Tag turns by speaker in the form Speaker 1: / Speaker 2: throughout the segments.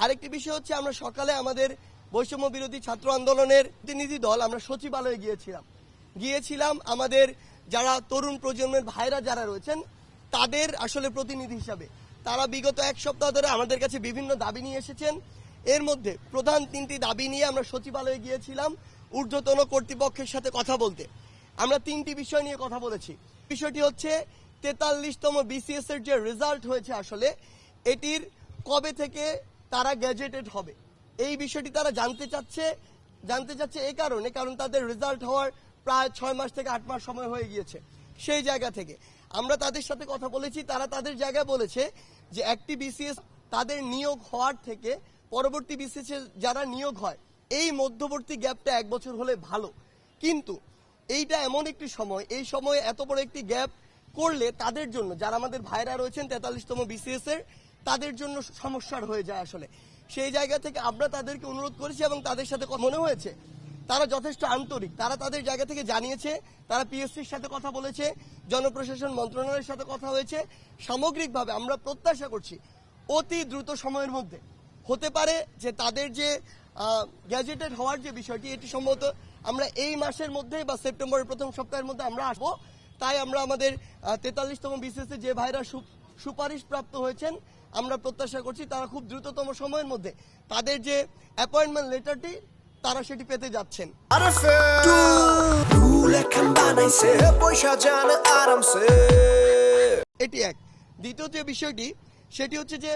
Speaker 1: আরেকটি বিষয় হচ্ছে আমরা সকালে আমাদের বৈষম্য বিরোধী ছাত্র আন্দোলনের প্রতিনিধি দল আমরা সচিবালয়ে গিয়েছিলাম আমাদের যারা তরুণ প্রজন্মের ভাইরা যারা রয়েছেন তাদের আসলে প্রতিনিধি হিসাবে। তারা বিগত এক সপ্তাহ ধরে আমাদের কাছে বিভিন্ন দাবি নিয়ে এসেছেন। এর মধ্যে প্রধান 3টি দাবি নিয়ে আমরা সচিবালয়ে গিয়েছিলাম ঊর্ধ্বতন কর্তৃপক্ষের সাথে কথা বলতে। আমরা 3টি বিষয় নিয়ে কথা বলেছি। বিষয়টি হচ্ছে 43তম বিসিএস এর যে রেজাল্ট হয়েছে আসলে এটির কবে থেকে তারা গ্যাজেটেড হবে এই বিষয়টি তারা জানতে চাচ্ছে এই কারণ তাদের রেজাল্ট হওয়ার প্রায় 6 মাস থেকে 8 মাস সময় হয়ে গিয়েছে। সেই জায়গা থেকে আমরা তাদের সাথে কথা বলেছি। তারা তাদের জায়গায় বলেছে যে একটি বিসিএস তাদের নিয়োগ হওয়ার থেকে পরবর্তী বিসিএস যারা নিয়োগ হয় এই মধ্যবর্তী গ্যাপটা 1 বছর হলে ভালো, কিন্তু এইটা এমন একটি সময়, এই সময়ে এত বড় একটি গ্যাপ করলে তাদের জন্য যারা আমাদের ভাইরা রয়েছেন 43তম বিসিএস এর তাদের জন্য সমস্যার হয়ে যায় আসলে। সেই জায়গা থেকে আমরা তাদেরকে অনুরোধ করেছি এবং তাদের সাথে মনে হয়েছে তারা যথেষ্ট আন্তরিক। তারা তাদের জায়গা থেকে জানিয়েছে, তারা পিএসসির সাথে কথা বলেছে, জনপ্রশাসন মন্ত্রণালয়ের সাথে কথা হয়েছে। সামগ্রিকভাবে আমরা প্রত্যাশা করছি অতি দ্রুত সময়ের মধ্যে হতে পারে যে তাদের যে গ্যাজেটেড হওয়ার যে বিষয়টি এটি সম্ভবত আমরা এই মাসের মধ্যে বা সেপ্টেম্বরের প্রথম সপ্তাহের মধ্যে আমরা আসবো। তাই আমরা আমাদের 43তম বিসিএস যে ভাইরা সুপারিশ প্রাপ্ত হয়েছেন আমরা প্রত্যাশা করছি তারা খুব দ্রুততম সময়ের মধ্যে তাদের যে অ্যাপয়েন্টমেন্ট লেটারটি তারা সেটি পেতে যাচ্ছেন। এটি এক। দ্বিতীয় যে বিষয়টি সেটি হচ্ছে যে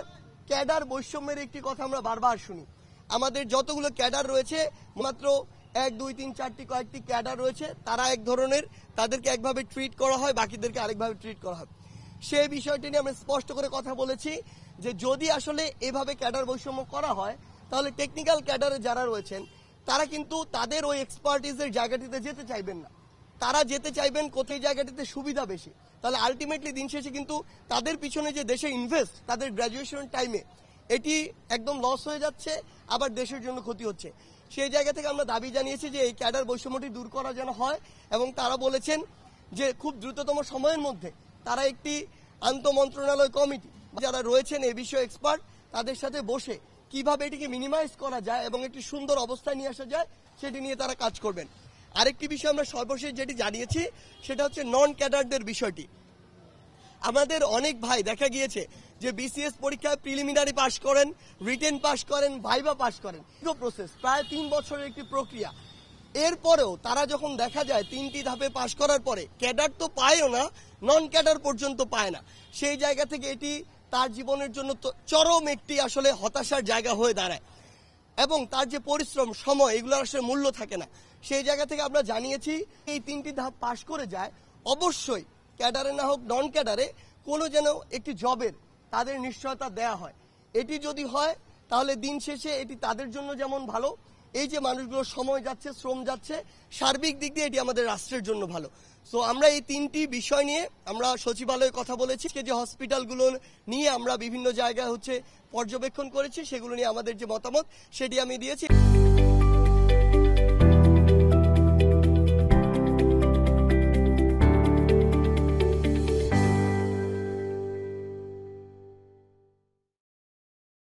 Speaker 1: ক্যাডার বৈষম্যের একটি কথা আমরা বারবার শুনি। আমাদের যতগুলো ক্যাডার রয়েছে মাত্র 1, 2, 3, 4টি কয়েকটি ক্যাডার রয়েছে, তারা এক ধরনের, তাদেরকে একভাবে ট্রিট করা হয়, বাকিদেরকে আরেকভাবে ট্রিট করা হয়। সেই বিষয়টি নিয়ে আমরা স্পষ্ট করে কথা বলেছি যে যদি আসলে এভাবে ক্যাডার বৈষম্য করা হয় তাহলে টেকনিক্যাল ক্যাডারে যারা রয়েছেন তারা কিন্তু তাদের ওই এক্সপার্টিসের জায়গাটিতে যেতে চাইবেন না। তারা যেতে চাইবেন কোথায় জায়গাটিতে সুবিধা বেশি। তাহলে আলটিমেটলি দিন শেষে কিন্তু তাদের পিছনে যে দেশে ইনভেস্ট তাদের গ্র্যাজুয়েশন টাইমে এটি একদম লস হয়ে যাচ্ছে, আবার দেশের জন্য ক্ষতি হচ্ছে। সেই জায়গা থেকে আমরা দাবি জানিয়েছি যে এই ক্যাডার বৈষম্যটি দূর করা যেন হয় এবং তারা বলেছেন যে খুব দ্রুততম সময়ের মধ্যে তারা একটি আন্তঃমন্ত্রণালয় কমিটি যারা রয়েছেন এই বিষয়ে এক্সপার্ট তাদের সাথে বসে কিভাবে এটিকে মিনিমাইজ করা যায় এবং একটি সুন্দর অবস্থায় নিয়ে আসা যায় সেটি নিয়ে তারা কাজ করবেন। আরেকটি বিষয় আমরা সর্বশেষ যেটি জানিয়েছি সেটা হচ্ছে নন ক্যাডারদের বিষয়টি। আমাদের অনেক ভাই দেখা গিয়েছে যে বিসিএস পরীক্ষায় প্রিলিমিনারি পাস করেন, রিটেন পাস করেন, ভাইবা পাস করেন, প্রসেস প্রায় 3 বছরের একটি প্রক্রিয়া। এরপরেও তারা যখন দেখা যায় 3টি ধাপে পাস করার পরে ক্যাডার তো পায়ও না, নন ক্যাডার পর্যন্ত পায় না। সেই জায়গা থেকে এটি তার জীবনের জন্য চরম একটি আসলে হতাশার জায়গা হয়ে দাঁড়ায় এবং তার যে পরিশ্রম, সময়, এগুলোর আসলে মূল্য থাকে না। সেই জায়গা থেকে আমরা জানিয়েছি এই 3টি ধাপ পাস করে যায় অবশ্যই ক্যাডারে না হোক নন ক্যাডারে কোনো যেন একটি জবের তাদের নিশ্চয়তা দেয়া হয়। এটি যদি হয় তাহলে দিন শেষে এটি তাদের জন্য যেমন ভালো, এই যে মানুষগুলোর সময় যাচ্ছে, শ্রম যাচ্ছে, সার্বিক দিক দিয়ে এটি আমাদের রাষ্ট্রের জন্য ভালো। সো আমরা এই 3টি বিষয় নিয়ে আমরা সচিবালয়ে কথা বলেছি। যে হসপিটালগুলো নিয়ে আমরা বিভিন্ন জায়গায় পর্যবেক্ষণ করেছি, সেগুলো নিয়ে আমাদের যে মতামত সেটি আমি দিয়েছি।